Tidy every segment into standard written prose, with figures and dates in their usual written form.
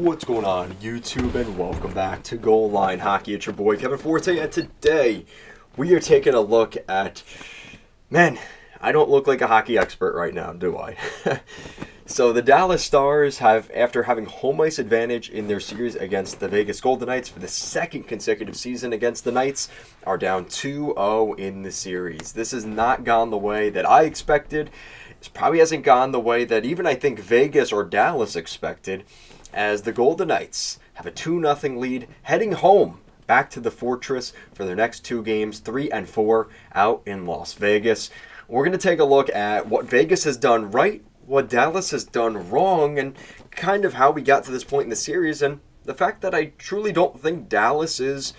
What's going on, YouTube, and welcome back to Goal Line Hockey. It's your boy Kevin Forte, and today we are taking a look at, man, I don't look like a hockey expert right now, do I? So the Dallas Stars have, after having home ice advantage in their series against the Vegas Golden Knights for the second consecutive season against the Knights, are down 2-0 in the series. This has not gone the way that I expected. It probably hasn't gone the way that even I think Vegas or Dallas expected, as the Golden Knights have a 2-0 lead heading home back to the Fortress for their next two games, 3 and 4, out in Las Vegas. We're going to take a look at what Vegas has done right, what Dallas has done wrong, and kind of how we got to this point in the series, and the fact that I truly don't think Dallas is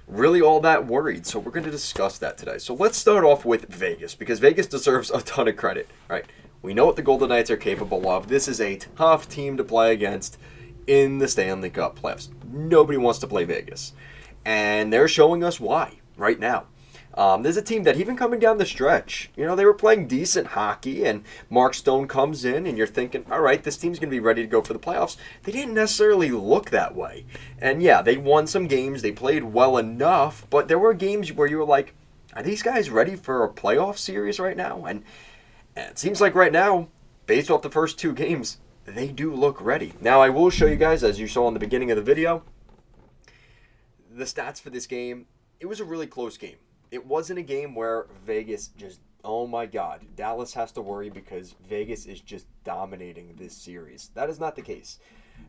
really all that worried. So we're going to discuss that today. So let's start off with Vegas, because Vegas deserves a ton of credit, right? We know what the Golden Knights are capable of. This is a tough team to play against in the Stanley Cup playoffs. Nobody wants to play Vegas, and they're showing us why right now. There's a team that even coming down the stretch, they were playing decent hockey, and Mark Stone comes in, and you're thinking, all right, this team's going to be ready to go for the playoffs. They didn't necessarily look that way. And yeah, they won some games. They played well enough, but there were games where you were like, are these guys ready for a playoff series right now? And it seems like right now, based off the first two games, they do look ready. Now, I will show you guys, as you saw in the beginning of the video, the stats for this game. It was a really close game. It wasn't a game where Vegas just, oh my God, Dallas has to worry because Vegas is just dominating this series. That is not the case.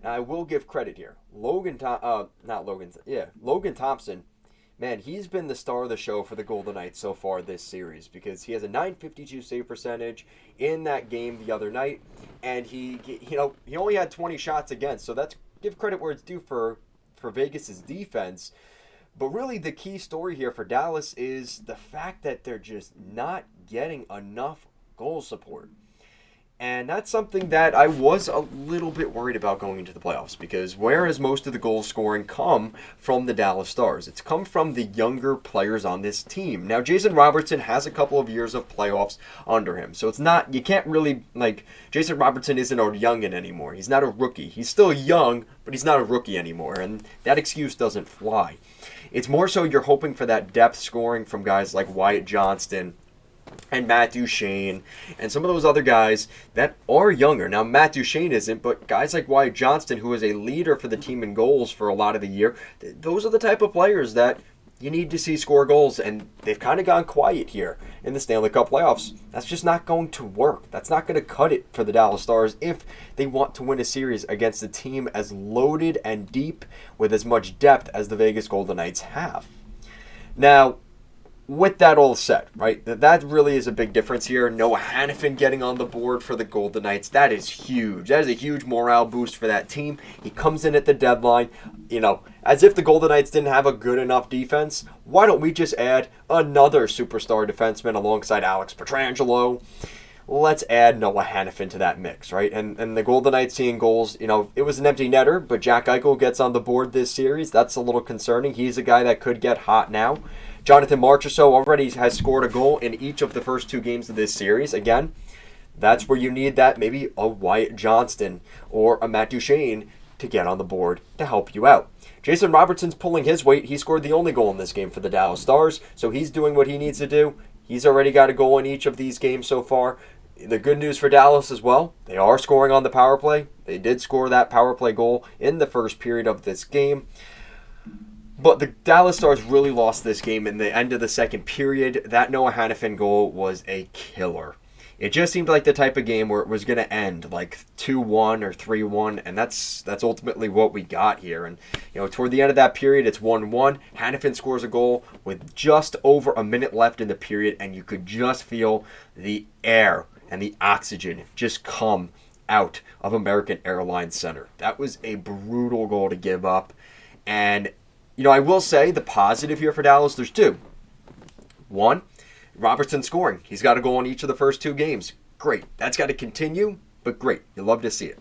Now, I will give credit here. Logan Thompson, man, he's been the star of the show for the Golden Knights so far this series, because he has a .952 save percentage in that game the other night, and he only had 20 shots against, so that's, give credit where it's due for Vegas's defense. But really the key story here for Dallas is the fact that they're just not getting enough goal support. And that's something that I was a little bit worried about going into the playoffs, because where has most of the goal scoring come from the Dallas Stars? It's come from the younger players on this team. Now, Jason Robertson has a couple of years of playoffs under him, so it's not, you can't really, Jason Robertson isn't a youngin' anymore. He's not a rookie. He's still young, but he's not a rookie anymore, and that excuse doesn't fly. It's more so you're hoping for that depth scoring from guys like Wyatt Johnston and Matt Duchene and some of those other guys that are younger. Now, Matt Duchene isn't, but guys like Wyatt Johnston, who is a leader for the team in goals for a lot of the year, those are the type of players that you need to see score goals, and they've kind of gone quiet here in the Stanley Cup playoffs. That's just not going to work. That's not going to cut it for the Dallas Stars if they want to win a series against a team as loaded and deep with as much depth as the Vegas Golden Knights have. Now, with that all said, right, that really is a big difference here. Noah Hanifin getting on the board for the Golden Knights, that is huge. That is a huge morale boost for that team. He comes in at the deadline, as if the Golden Knights didn't have a good enough defense. Why don't we just add another superstar defenseman alongside Alex Pietrangelo? Let's add Noah Hanifin to that mix, right? And the Golden Knights seeing goals, it was an empty netter, but Jack Eichel gets on the board this series. That's a little concerning. He's a guy that could get hot now. Jonathan Marchessault already has scored a goal in each of the first two games of this series. Again, that's where you need that, maybe a Wyatt Johnston or a Matt Duchene to get on the board to help you out. Jason Robertson's pulling his weight. He scored the only goal in this game for the Dallas Stars, so he's doing what he needs to do. He's already got a goal in each of these games so far. The good news for Dallas as well, they are scoring on the power play. They did score that power play goal in the first period of this game. But the Dallas Stars really lost this game in the end of the second period. That Noah Hanifin goal was a killer. It just seemed like the type of game where it was going to end like 2-1 or 3-1, and that's ultimately what we got here. And toward the end of that period, it's 1-1. Hanifin scores a goal with just over a minute left in the period, and you could just feel the air and the oxygen just come out of American Airlines Center. That was a brutal goal to give up. And I will say the positive here for Dallas, there's two. One, Robertson scoring. He's got a goal in each of the first two games. Great. That's got to continue, but great. You love to see it.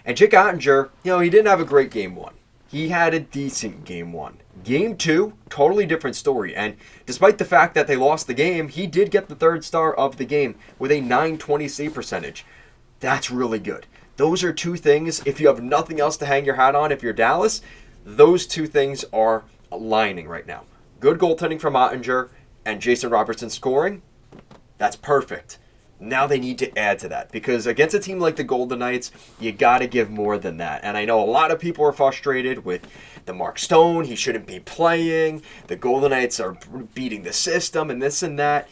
And Jake Oettinger, he didn't have a great game one. He had a decent game one. Game two, totally different story. And despite the fact that they lost the game, he did get the third star of the game with a .920 save percentage. That's really good. Those are two things, if you have nothing else to hang your hat on, if you're Dallas, those two things are aligning right now. Good goaltending from Ottinger and Jason Robertson scoring, that's perfect. Now they need to add to that because against a team like the Golden Knights, you got to give more than that. And I know a lot of people are frustrated with the Mark Stone. He shouldn't be playing. The Golden Knights are beating the system and this and that.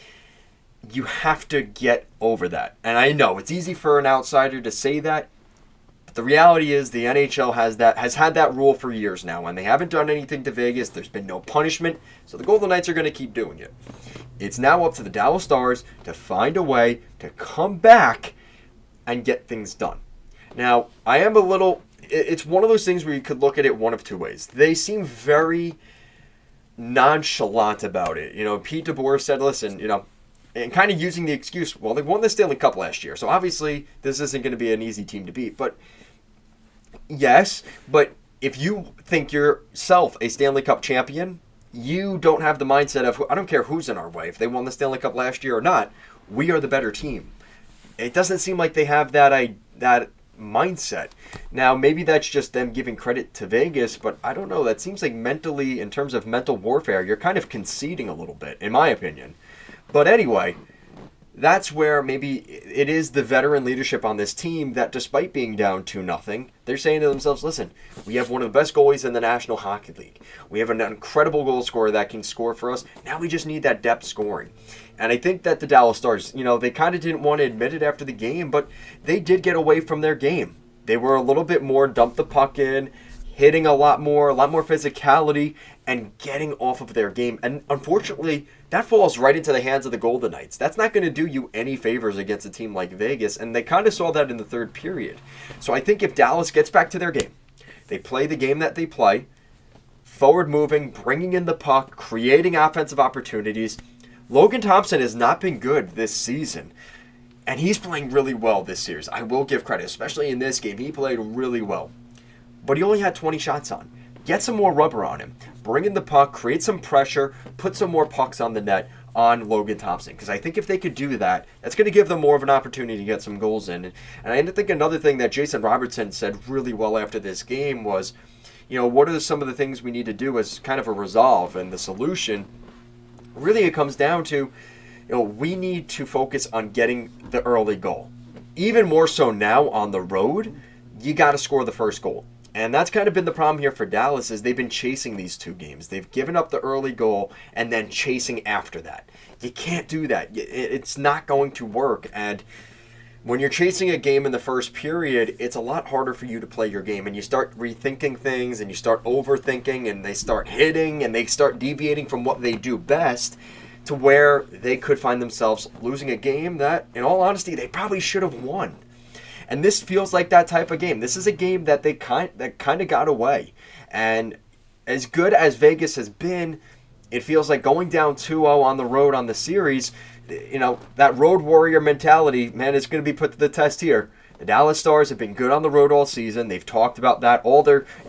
You have to get over that. And I know it's easy for an outsider to say that. But the reality is the NHL has had that rule for years now. And they haven't done anything to Vegas. There's been no punishment. So the Golden Knights are going to keep doing it. It's now up to the Dallas Stars to find a way to come back and get things done. Now, I am a little... It's one of those things where you could look at it one of two ways. They seem very nonchalant about it. You know, Pete DeBoer said, listen, you know, and kind of using the excuse, well, they won the Stanley Cup last year, so obviously this isn't going to be an easy team to beat. But, yes, but if you think yourself a Stanley Cup champion... You don't have the mindset of, I don't care who's in our way. If they won the Stanley Cup last year or not, we are the better team. It doesn't seem like they have that mindset. Now, maybe that's just them giving credit to Vegas, but I don't know. That seems like mentally, in terms of mental warfare, you're kind of conceding a little bit, in my opinion. But anyway, that's where maybe it is the veteran leadership on this team that despite being down 2-0, they're saying to themselves, listen, we have one of the best goalies in the National Hockey League. We have an incredible goal scorer that can score for us. Now we just need that depth scoring. And I think that the Dallas Stars, you know, they kind of didn't want to admit it after the game, but they did get away from their game. They were a little bit more dump the puck in, hitting a lot more physicality, and getting off of their game. And unfortunately, that falls right into the hands of the Golden Knights. That's not going to do you any favors against a team like Vegas, and they kind of saw that in the third period. So I think if Dallas gets back to their game, they play the game that they play, forward moving, bringing in the puck, creating offensive opportunities. Logan Thompson has not been good this season, and he's playing really well this series. I will give credit, especially in this game. He played really well, but he only had 20 shots on. Get some more rubber on him. Bring in the puck, create some pressure, put some more pucks on the net on Logan Thompson. Because I think if they could do that, that's going to give them more of an opportunity to get some goals in. And I think another thing that Jason Robertson said really well after this game was, you know, what are some of the things we need to do as kind of a resolve? And the solution, really it comes down to, you know, we need to focus on getting the early goal. Even more so now on the road, you got to score the first goal. And that's kind of been the problem here for Dallas is they've been chasing these two games. They've given up the early goal and then chasing after that. You can't do that. It's not going to work. And when you're chasing a game in the first period, it's a lot harder for you to play your game. And you start rethinking things and you start overthinking and they start hitting and they start deviating from what they do best to where they could find themselves losing a game that, in all honesty, they probably should have won. And this feels like that type of game. This is a game that they kind of got away. And as good as Vegas has been, it feels like going down 2-0 on the road on the series, you know, that road warrior mentality, man, is going to be put to the test here. The Dallas Stars have been good on the road all season. They've talked about that.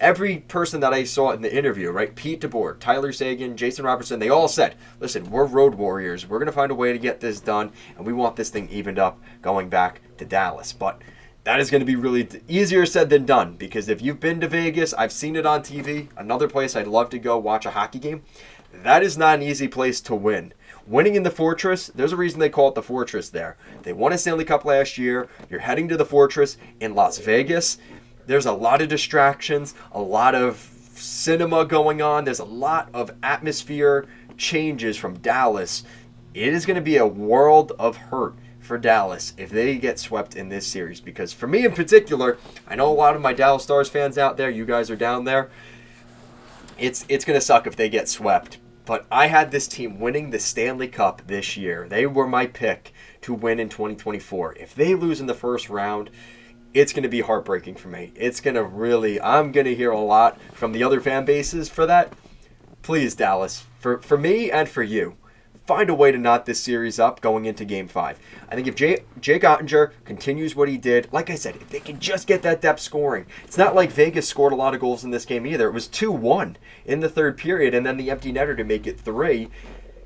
Every person that I saw in the interview, right? Pete DeBoer, Tyler Seguin, Jason Robertson, they all said, listen, we're road warriors. We're going to find a way to get this done, and we want this thing evened up going back to Dallas. But that is going to be really easier said than done, because if you've been to Vegas, I've seen it on TV, another place I'd love to go watch a hockey game, that is not an easy place to win. Winning in the Fortress, there's a reason they call it the Fortress there. They won a Stanley Cup last year. You're heading to the Fortress in Las Vegas. There's a lot of distractions, a lot of cinema going on. There's a lot of atmosphere changes from Dallas. It is going to be a world of hurt for Dallas if they get swept in this series. Because for me in particular, I know a lot of my Dallas Stars fans out there, you guys are down there, it's going to suck if they get swept. But I had this team winning the Stanley Cup this year. They were my pick to win in 2024. If they lose in the first round, it's going to be heartbreaking for me. It's going to really, I'm going to hear a lot from the other fan bases for that. Please, Dallas, for me and for you, find a way to knot this series up going into Game 5. I think if Jake Ottinger continues what he did, like I said, if they can just get that depth scoring. It's not like Vegas scored a lot of goals in this game either. It was 2-1 in the third period, and then the empty netter to make it 3.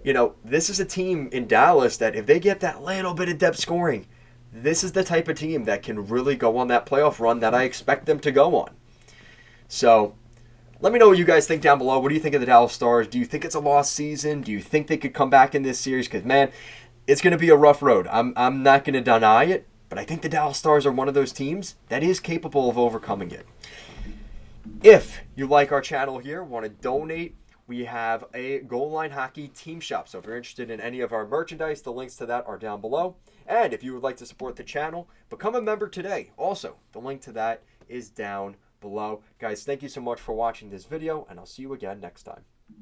You know, this is a team in Dallas that if they get that little bit of depth scoring, this is the type of team that can really go on that playoff run that I expect them to go on. So let me know what you guys think down below. What do you think of the Dallas Stars? Do you think it's a lost season? Do you think they could come back in this series? Because, man, it's going to be a rough road. I'm not going to deny it, but I think the Dallas Stars are one of those teams that is capable of overcoming it. If you like our channel here, want to donate, we have a Goal Line Hockey team shop. So if you're interested in any of our merchandise, the links to that are down below. And if you would like to support the channel, become a member today. Also, the link to that is down below. Guys, thank you so much for watching this video, and I'll see you again next time.